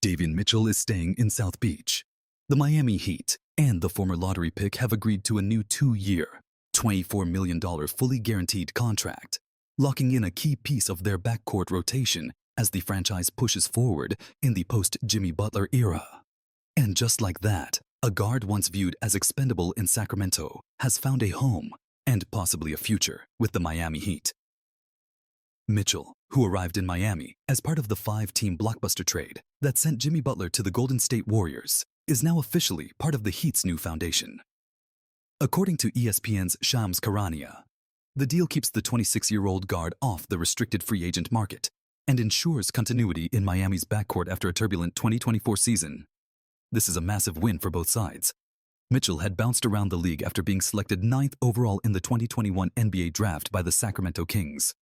Davion Mitchell is staying in South Beach. The Miami Heat and the former lottery pick have agreed to a new 2-year, $24 million fully guaranteed contract, locking in a key piece of their backcourt rotation as the franchise pushes forward in the post-Jimmy Butler era. And just like that, a guard once viewed as expendable in Sacramento has found a home and possibly a future with the Miami Heat. Mitchell, who arrived in Miami as part of the 5-team blockbuster trade that sent Jimmy Butler to the Golden State Warriors, is now officially part of the Heat's new foundation. According to ESPN's Shams Charania, the deal keeps the 26-year-old guard off the restricted free agent market and ensures continuity in Miami's backcourt after a turbulent 2024 season. This is a massive win for both sides. Mitchell had bounced around the league after being selected 9th overall in the 2021 NBA draft by the Sacramento Kings.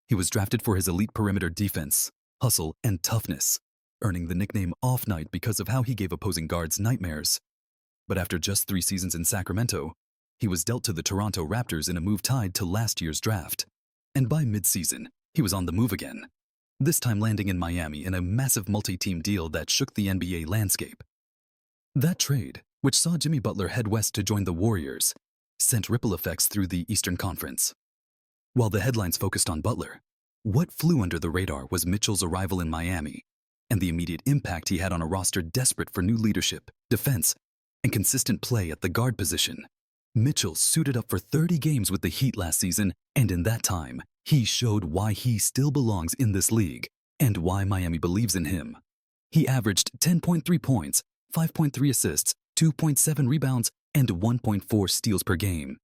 He was drafted for his elite perimeter defense, hustle, and toughness, earning the nickname Off Night because of how he gave opposing guards nightmares. But after just 3 seasons in Sacramento, he was dealt to the Toronto Raptors in a move tied to last year's draft. And by mid-season, he was on the move again, this time landing in Miami in a massive multi-team deal that shook the NBA landscape. That trade, which saw Jimmy Butler head west to join the Warriors, sent ripple effects through the Eastern Conference. While the headlines focused on Butler, what flew under the radar was Mitchell's arrival in Miami and the immediate impact he had on a roster desperate for new leadership, defense, and consistent play at the guard position. Mitchell suited up for 30 games with the Heat last season, and in that time, he showed why he still belongs in this league and why Miami believes in him. He averaged 10.3 points, 5.3 assists, 2.7 rebounds, and 1.4 steals per game.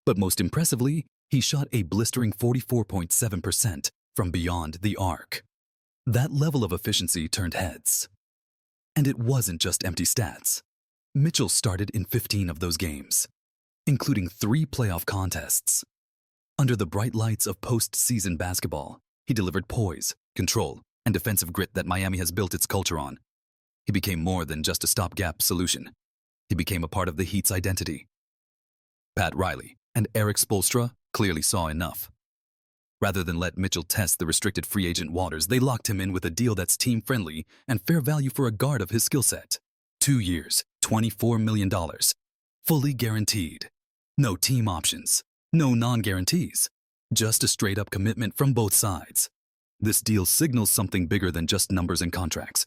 But most impressively, he shot a blistering 44.7% from beyond the arc. That level of efficiency turned heads. And it wasn't just empty stats. Mitchell started in 15 of those games, including 3 playoff contests. Under the bright lights of postseason basketball, he delivered poise, control, and defensive grit that Miami has built its culture on. He became more than just a stopgap solution. He became a part of the Heat's identity. Pat Riley and Erik Spoelstra clearly saw enough. Rather than let Mitchell test the restricted free agent waters, they locked him in with a deal that's team-friendly and fair value for a guard of his skill set. 2 years, $24 million. Fully guaranteed. No team options. No non-guarantees. Just a straight-up commitment from both sides. This deal signals something bigger than just numbers and contracts.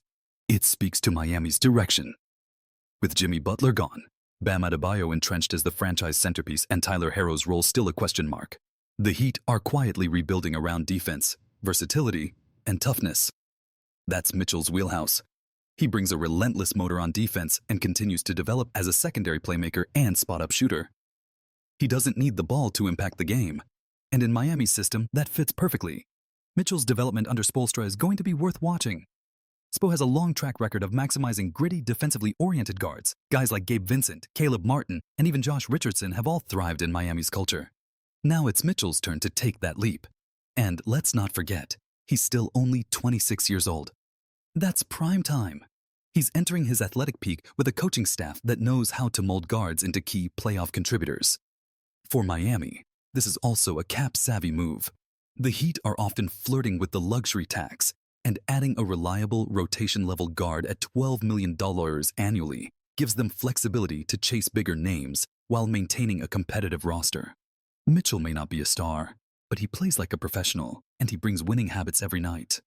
It speaks to Miami's direction. With Jimmy Butler gone, Bam Adebayo entrenched as the franchise centerpiece, and Tyler Herro's role still a question mark, the Heat are quietly rebuilding around defense, versatility, and toughness. That's Mitchell's wheelhouse. He brings a relentless motor on defense and continues to develop as a secondary playmaker and spot-up shooter. He doesn't need the ball to impact the game, and in Miami's system, that fits perfectly. Mitchell's development under Spoelstra is going to be worth watching. Spo has a long track record of maximizing gritty, defensively oriented guards. Guys like Gabe Vincent, Caleb Martin, and even Josh Richardson have all thrived in Miami's culture. Now it's Mitchell's turn to take that leap. And let's not forget, he's still only 26 years old. That's prime time. He's entering his athletic peak with a coaching staff that knows how to mold guards into key playoff contributors. For Miami, this is also a cap-savvy move. The Heat are often flirting with the luxury tax, and adding a reliable rotation-level guard at $12 million annually gives them flexibility to chase bigger names while maintaining a competitive roster. Mitchell may not be a star, but he plays like a professional, and he brings winning habits every night.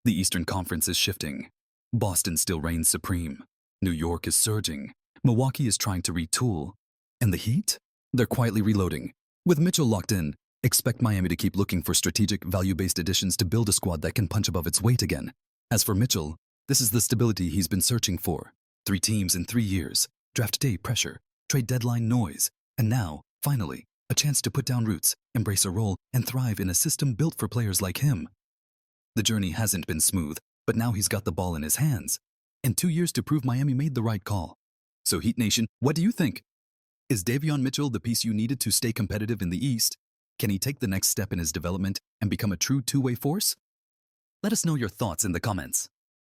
The Eastern Conference is shifting. Boston still reigns supreme. New York is surging. Milwaukee is trying to retool. And the Heat? They're quietly reloading. With Mitchell locked in, expect Miami to keep looking for strategic, value-based additions to build a squad that can punch above its weight again. As for Mitchell, this is the stability he's been searching for. 3 teams in 3 years, draft day pressure, trade deadline noise, and now, finally, a chance to put down roots, embrace a role, and thrive in a system built for players like him. The journey hasn't been smooth, but now he's got the ball in his hands. And 2 years to prove Miami made the right call. So Heat Nation, what do you think? Is Davion Mitchell the piece you needed to stay competitive in the East? Can he take the next step in his development and become a true two-way force? Let us know your thoughts in the comments.